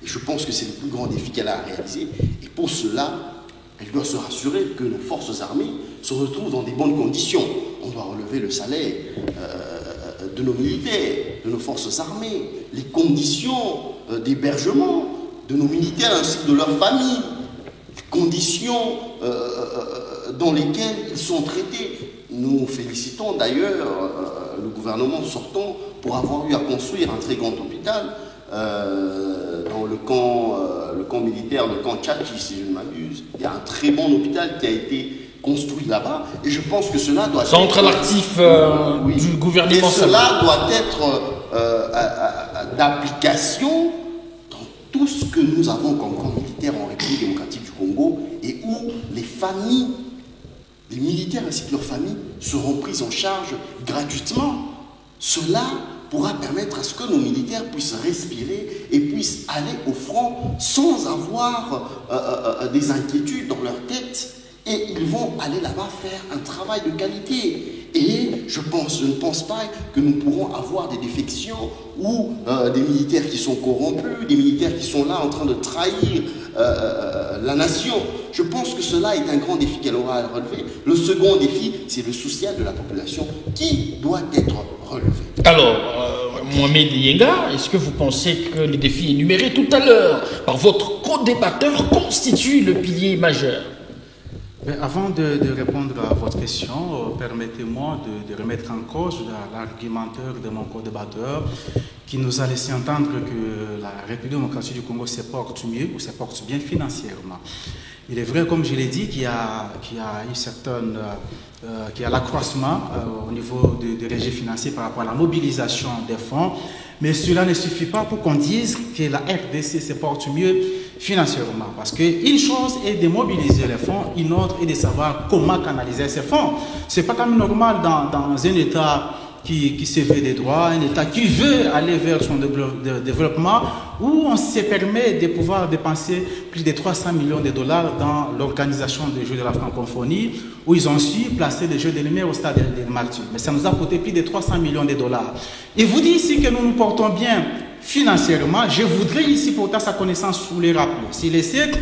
Et je pense que c'est le plus grand défi qu'elle a à réaliser. Et pour cela, elle doit se rassurer que nos forces armées se retrouvent dans des bonnes conditions. On doit relever le salaire de nos militaires, de nos forces armées, les conditions d'hébergement de nos militaires ainsi que de leurs familles, les conditions dans lesquelles ils sont traités. Nous félicitons d'ailleurs le gouvernement sortant pour avoir eu à construire un très grand hôpital dans le camp militaire, le camp Tchachi, si je ne m'abuse. Il y a un très bon hôpital qui a été construit là-bas. Et je pense que cela doit être... Centre l'actif du gouvernement. Et cela doit être d'application dans tout ce que nous avons comme camp militaire en République démocratique du Congo et où les familles, les militaires ainsi que leurs familles seront prises en charge gratuitement. Cela pourra permettre à ce que nos militaires puissent respirer et puissent aller au front sans avoir des inquiétudes dans leur tête. Et ils vont aller là-bas faire un travail de qualité. Et je ne pense pas que nous pourrons avoir des défections ou des militaires qui sont corrompus, des militaires qui sont là en train de trahir la nation. Je pense que cela est un grand défi qu'elle aura à relever. Le second défi, c'est le social de la population qui doit être relevé. Alors, Mohamed Yenga, est-ce que vous pensez que les défis énumérés tout à l'heure par votre co-débatteur constituent le pilier majeur? Avant de répondre à votre question, permettez-moi de remettre en cause l'argumentaire de mon co-débatteur qui nous a laissé entendre que la République démocratique du Congo se porte mieux ou se porte bien financièrement. Il est vrai, comme je l'ai dit, qu'il y a une certaine, qu'il y a l'accroissement au niveau des régies financiers par rapport à la mobilisation des fonds, mais cela ne suffit pas pour qu'on dise que la RDC se porte mieux financièrement. Parce qu'une chose est de mobiliser les fonds, une autre est de savoir comment canaliser ces fonds. Ce n'est pas comme normal dans un État qui se veut des droits, un État qui veut aller vers son développement, où on se permet de pouvoir dépenser plus de 300 millions de dollars dans l'organisation des Jeux de la francophonie, où ils ont su placer des Jeux de lumière au stade des Martyrs. Mais ça nous a coûté plus de 300 millions de dollars. Et vous dites ici que nous nous portons bien financièrement. Je voudrais ici porter sa connaissance sous les rappeler. S'il est certes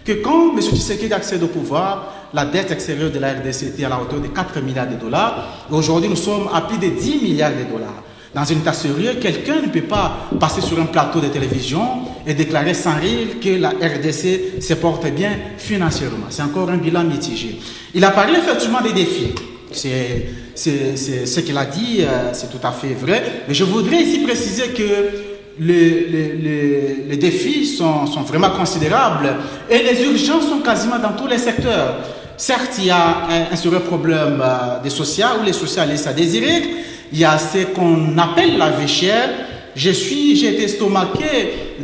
que quand M. Tshisekedi accède au pouvoir, la dette extérieure de la RDC était à la hauteur de 4 milliards de dollars. Aujourd'hui, nous sommes à plus de 10 milliards de dollars. Dans un état sérieux, quelqu'un ne peut pas passer sur un plateau de télévision et déclarer sans rire que la RDC se porte bien financièrement. C'est encore un bilan mitigé. Il a parlé effectivement des défis. C'est ce qu'il a dit, c'est tout à fait vrai. Mais je voudrais ici préciser que les défis sont vraiment considérables et les urgences sont quasiment dans tous les secteurs. Certes, il y a un sérieux problème de social où les sociales laissent à désirer. Il y a ce qu'on appelle la vie chère. J'ai été estomaqué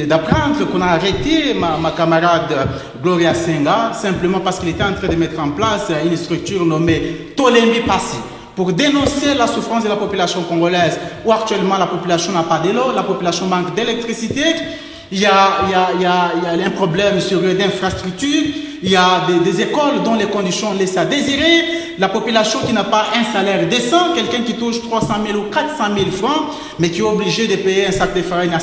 d'apprendre qu'on a arrêté ma camarade Gloria Senga simplement parce qu'il était en train de mettre en place une structure nommée Tolembi Passi pour dénoncer la souffrance de la population congolaise où actuellement la population n'a pas d'eau, la population manque d'électricité. Il y a un problème sérieux d'infrastructure. Il y a des écoles dont les conditions laissent à désirer. La population qui n'a pas un salaire décent, quelqu'un qui touche 300 000 ou 400 000 francs, mais qui est obligé de payer un sac de farine à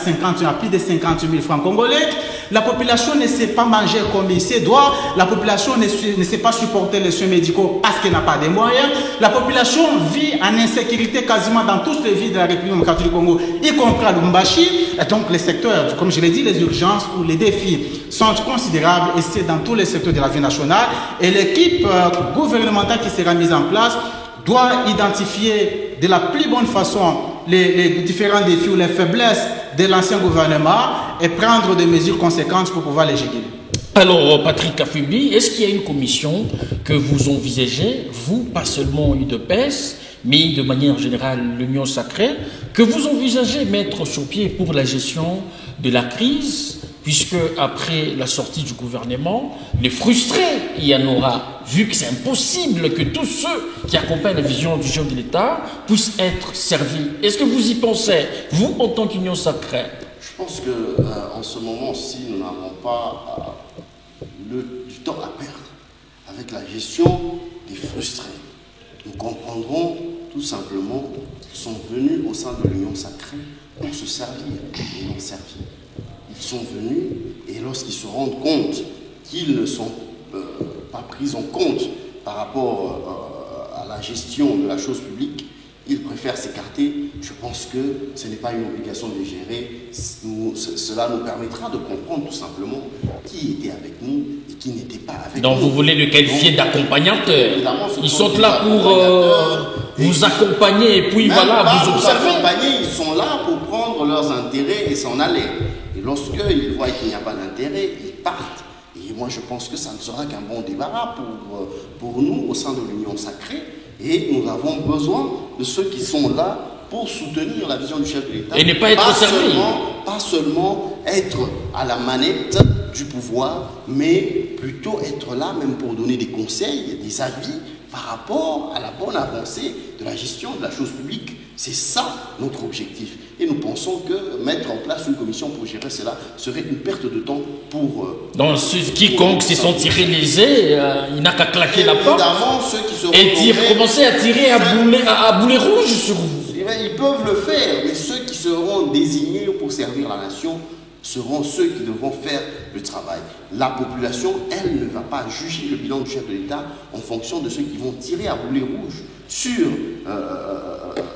plus de 50 000 francs congolais. La population ne sait pas manger comme il se doit. La population ne sait pas supporter les soins médicaux parce qu'elle n'a pas de moyens. La population vit en insécurité quasiment dans toutes les villes de la République démocratique du Congo, y compris à Lubumbashi. Et donc les secteurs, comme je l'ai dit, les urgences ou les défis sont considérables et c'est dans tous les secteurs de la vie nationale. Et l'équipe gouvernementale qui sera mise en place doit identifier de la plus bonne façon les différents défis ou les faiblesses de l'ancien gouvernement et prendre des mesures conséquentes pour pouvoir les gérer. Alors, Patrick Kafubi, est-ce qu'il y a une commission que vous envisagez, vous, pas seulement UDPS, mais de manière générale l'Union Sacrée, que vous envisagez mettre sur pied pour la gestion de la crise, puisque après la sortie du gouvernement, les frustrés, il y en aura, vu que c'est impossible que tous ceux qui accompagnent la vision du chef de l'État puissent être servis. Est-ce que vous y pensez, vous, en tant qu'Union Sacrée? Je pense qu'en ce moment-ci, nous n'avons pas du temps à perdre avec la gestion des frustrés. Nous comprendrons tout simplement qu'ils sont venus au sein de l'Union Sacrée pour se servir et non servir. Ils sont venus et lorsqu'ils se rendent compte qu'ils ne sont pas pris en compte par rapport à la gestion de la chose publique, ils préfèrent s'écarter. Je pense que ce n'est pas une obligation de les gérer. Cela nous permettra de comprendre tout simplement qui était avec nous et qui n'était pas avec nous. Donc vous voulez le qualifier d'accompagnateur. Ils sont là pour vous accompagner et puis voilà, vous observer. Ils sont là pour prendre leurs intérêts et s'en aller. Et lorsqu'ils voient qu'il n'y a pas d'intérêt, ils partent. Et moi, je pense que ça ne sera qu'un bon débarras pour nous au sein de l'Union sacrée. Et nous avons besoin de ceux qui sont là pour soutenir la vision du chef de l'État. Et ne pas être servi. Pas seulement être à la manette du pouvoir, mais plutôt être là même pour donner des conseils, des avis par rapport à la bonne avancée de la gestion de la chose publique. C'est ça notre objectif. Et nous pensons que mettre en place une commission pour gérer cela serait une perte de temps pour... Donc quiconque s'y sont tirés les ailes, il n'a qu'à claquer la porte ceux qui seront et commencer à tirer à boulet rouge sur vous. Ils peuvent le faire, mais ceux qui seront désignés pour servir la nation seront ceux qui devront faire le travail. La population, elle, ne va pas juger le bilan du chef de l'État en fonction de ceux qui vont tirer à boulet rouge sur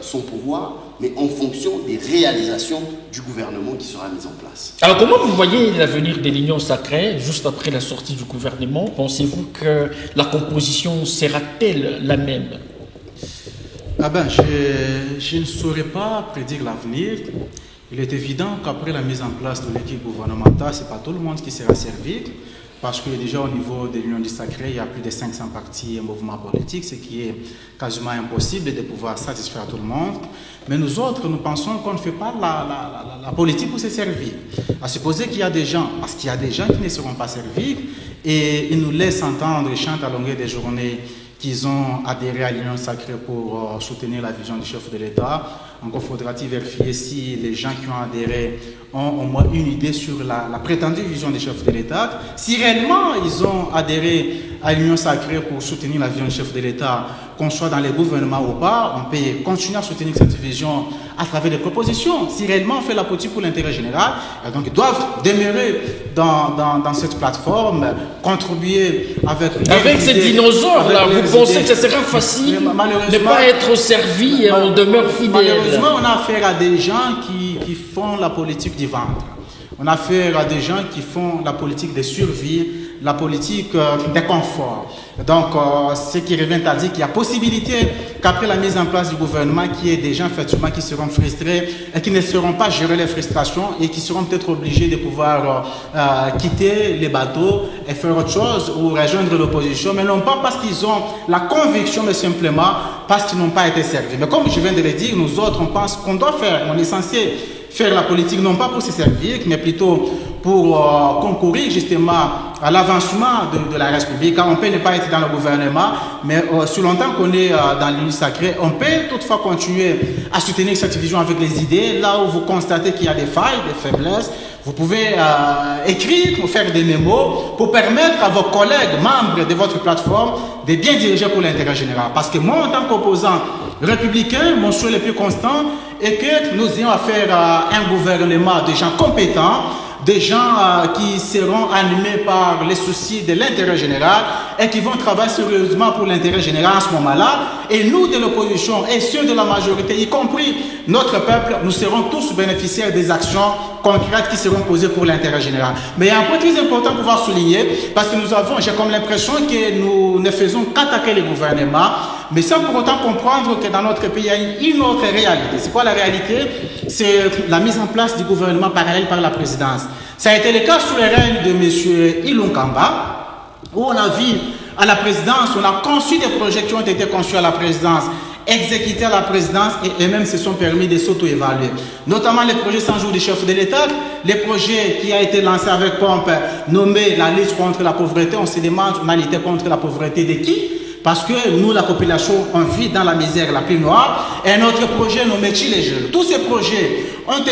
son pouvoir, mais en fonction des réalisations du gouvernement qui sera mis en place. Alors comment vous voyez l'avenir de l'Union sacrée juste après la sortie du gouvernement? Pensez-vous que la composition sera-t-elle la même? Je ne saurais pas prédire l'avenir. Il est évident qu'après la mise en place de l'équipe gouvernementale, ce n'est pas tout le monde qui sera servi, parce que déjà au niveau de l'Union du Sacré, il y a plus de 500 partis et mouvements politiques, ce qui est quasiment impossible de pouvoir satisfaire tout le monde. Mais nous autres, nous pensons qu'on ne fait pas la politique pour se servir. À supposer qu'il y a des gens, parce qu'il y a des gens qui ne seront pas servis, et ils nous laissent entendre, ils chantent à longueur des journées, qu'ils ont adhéré à l'Union sacrée pour soutenir la vision du chef de l'État. Encore faudra-t-il vérifier si les gens qui ont adhéré ont au moins une idée sur la prétendue vision du chef de l'État. Si réellement ils ont adhéré à l'Union sacrée pour soutenir la vision du chef de l'État, qu'on soit dans les gouvernements ou pas, on peut continuer à soutenir cette vision à travers des propositions. Si réellement on fait la politique pour l'intérêt général, donc ils doivent demeurer dans cette plateforme, contribuer avec ces dinosaures-là, vous pensez que ce sera facile de ne pas être servi et on demeure fidèle? Malheureusement, on a affaire à des gens qui font la politique du ventre. On a affaire à des gens qui font la politique de survie, la politique de confort. Donc, ce qui revient à dire qu'il y a possibilité qu'après la mise en place du gouvernement, qu'il y ait des gens effectivement qui seront frustrés et qui ne sauront pas gérer les frustrations et qui seront peut-être obligés de pouvoir quitter les bateaux et faire autre chose ou rejoindre l'opposition, mais non pas parce qu'ils ont la conviction, mais simplement parce qu'ils n'ont pas été servis. Mais comme je viens de le dire, nous autres, on pense qu'on doit faire, on est censé faire la politique non pas pour se servir, mais plutôt pour concourir justement à l'avancement de la République. Car on peut ne pas être dans le gouvernement, mais si longtemps qu'on est dans l'Union sacrée, on peut toutefois continuer à soutenir cette vision avec les idées. Là où vous constatez qu'il y a des failles, des faiblesses, vous pouvez écrire ou faire des mémos pour permettre à vos collègues, membres de votre plateforme, de bien diriger pour l'intérêt général. Parce que moi, en tant qu'opposant républicain, mon souhait le plus constant est que nous ayons affaire à un gouvernement de gens compétents, des gens qui seront animés par les soucis de l'intérêt général et qui vont travailler sérieusement pour l'intérêt général en ce moment-là. Et nous de l'opposition et ceux de la majorité, y compris notre peuple, nous serons tous bénéficiaires des actions concrètes qui seront posées pour l'intérêt général. Mais il y a un point très important pour pouvoir souligner, parce que j'ai comme l'impression que nous ne faisons qu'attaquer les gouvernements, mais sans pour autant comprendre que dans notre pays, il y a une autre réalité. C'est quoi la réalité? C'est la mise en place du gouvernement parallèle par la présidence. Ça a été le cas sous le règne de M. Ilunkamba, où on a vu à la présidence, on a conçu des projets qui ont été conçus à la présidence, exécutés à la présidence et eux-mêmes se sont permis de s'auto-évaluer. Notamment les projets 100 jours du chef de l'État, les projets qui a été lancé avec pompe, nommé la lutte contre la pauvreté. On se demande, on a lutté contre la pauvreté de qui? Parce que nous, la population, on vit dans la misère la plus noire. Et notre projet nommé les Jeunes. Tous ces projets ont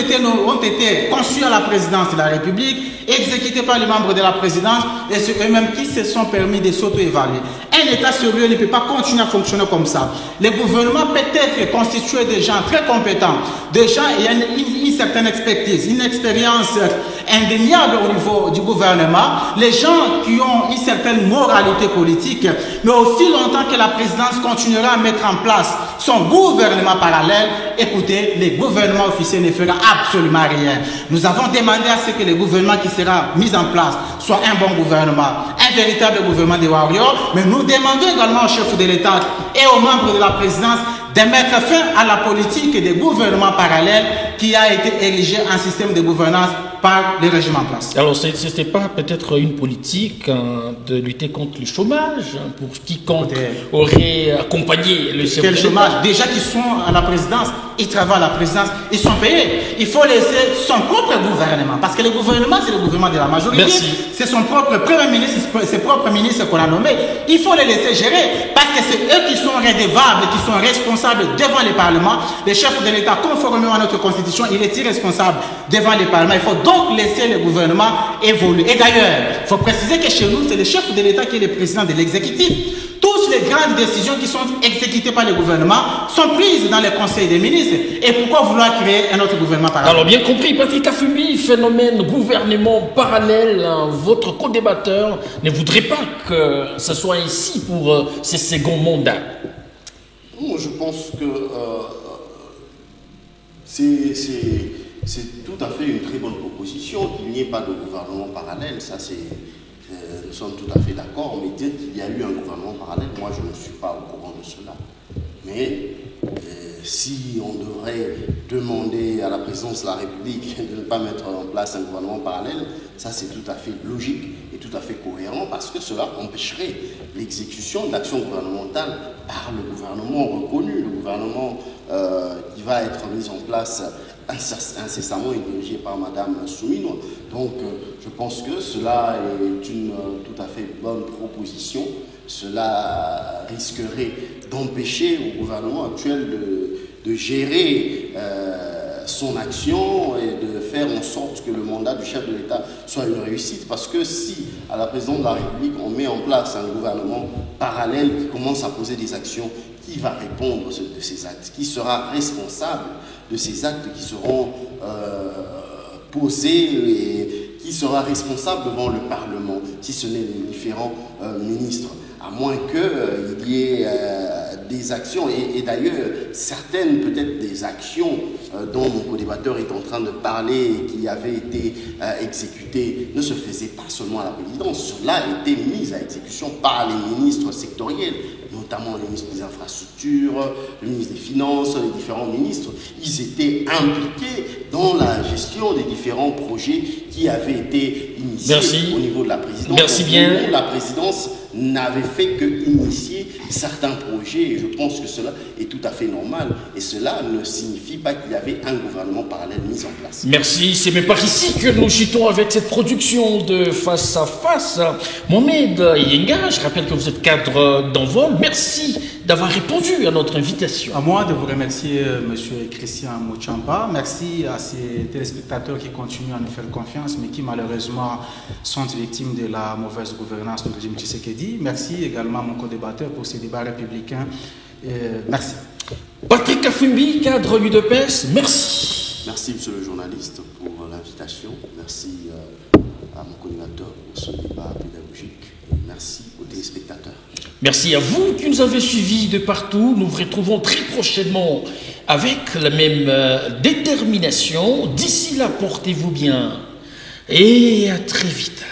été conçus à la présidence de la République, exécutés par les membres de la présidence, et c'est eux-mêmes qui se sont permis de s'auto-évaluer. Un État sérieux ne peut pas continuer à fonctionner comme ça. Le gouvernement peut être constitué de gens très compétents, de gens ayant une certaine expertise, une expérience indéniable au niveau du gouvernement, les gens qui ont une certaine moralité politique, mais aussi longtemps que la présidence continuera à mettre en place son gouvernement parallèle, écoutez, les gouvernements officiels ne feront absolument rien. Nous avons demandé à ce que le gouvernement qui sera mis en place soit un bon gouvernement, un véritable gouvernement des warriors, mais nous demandons également au chef de l'État et aux membres de la présidence de mettre fin à la politique des gouvernements parallèles qui a été érigé en système de gouvernance par les régimes en place. Alors, ce n'était pas peut-être une politique de lutter contre le chômage pour quiconque aurait accompagné le chef de l'État. Quel chômage? Déjà qu'ils sont à la présidence, ils travaillent à la présidence, ils sont payés. Il faut laisser son propre gouvernement, parce que le gouvernement, c'est le gouvernement de la majorité. C'est son propre premier ministre, ses propres ministres qu'on a nommés. Il faut les laisser gérer, parce que c'est eux qui sont redevables, qui sont responsables devant les parlements. Le chef de l'État, conformément à notre constitution, il est irresponsable devant les parlements. Il faut donc laisser le gouvernement évoluer. Et d'ailleurs, il faut préciser que chez nous, c'est le chef de l'État qui est le président de l'exécutif. Toutes les grandes décisions qui sont exécutées par le gouvernement sont prises dans le Conseil des ministres. Et pourquoi vouloir créer un autre gouvernement parallèle? Alors bien compris, Patrick Afumi, phénomène gouvernement parallèle, votre co-débatteur ne voudrait pas que ce soit ainsi pour ce second mandat. Je pense que c'est tout à fait une très bonne proposition qu'il n'y ait pas de gouvernement parallèle. Ça, nous sommes tout à fait d'accord, mais dire qu'il y a eu un gouvernement parallèle, moi je ne suis pas au courant de cela. Mais si on devrait demander à la présidence de la République de ne pas mettre en place un gouvernement parallèle, ça c'est tout à fait logique et tout à fait cohérent, parce que cela empêcherait l'exécution de l'action gouvernementale par le gouvernement reconnu, le gouvernement qui va être mis en place incessamment et dirigé par Madame Soumino. Donc je pense que cela est une tout à fait bonne proposition. Cela risquerait d'empêcher au gouvernement actuel de gérer son action et de faire en sorte que le mandat du chef de l'État soit une réussite. Parce que si, à la présidence de la République, on met en place un gouvernement parallèle qui commence à poser des actions, qui va répondre de ces actes? Qui sera responsable de ces actes qui seront posés et qui sera responsable devant le Parlement, si ce n'est les différents ministres? À moins qu'il y ait des actions, et d'ailleurs certaines peut-être des actions dont mon co-débatteur est en train de parler et qui avaient été exécutées ne se faisaient pas seulement à la présidence, cela a été mis à exécution par les ministres sectoriels, notamment le ministre des Infrastructures, le ministre des Finances, les différents ministres. Ils étaient impliqués dans la gestion des différents projets qui avaient été initiés au niveau de la présidence. Merci bien. La présidence n'avait fait que initier certains projets, et je pense que cela est tout à fait normal, et cela ne signifie pas qu'il y avait un gouvernement parallèle mis en place. Merci, c'est même par ici que nous chutons avec cette production de Face à Face. Mohamed Yenga, je rappelle que vous êtes cadre d'envol, merci d'avoir répondu à notre invitation. À moi de vous remercier, monsieur Christian Mouchampa. Merci à ces téléspectateurs qui continuent à nous faire confiance, mais qui malheureusement sont victimes de la mauvaise gouvernance du régime Tshisekedi. Merci également à mon co-débatteur pour ces débats républicains. Merci. Patrick Afumi, cadre UDPS, merci. Merci, monsieur le journaliste, pour l'invitation. Merci à mon co-débatteur pour ce débat pédagogique. Merci aux téléspectateurs. Merci à vous qui nous avez suivis de partout. Nous vous retrouvons très prochainement avec la même détermination. D'ici là, portez-vous bien et à très vite.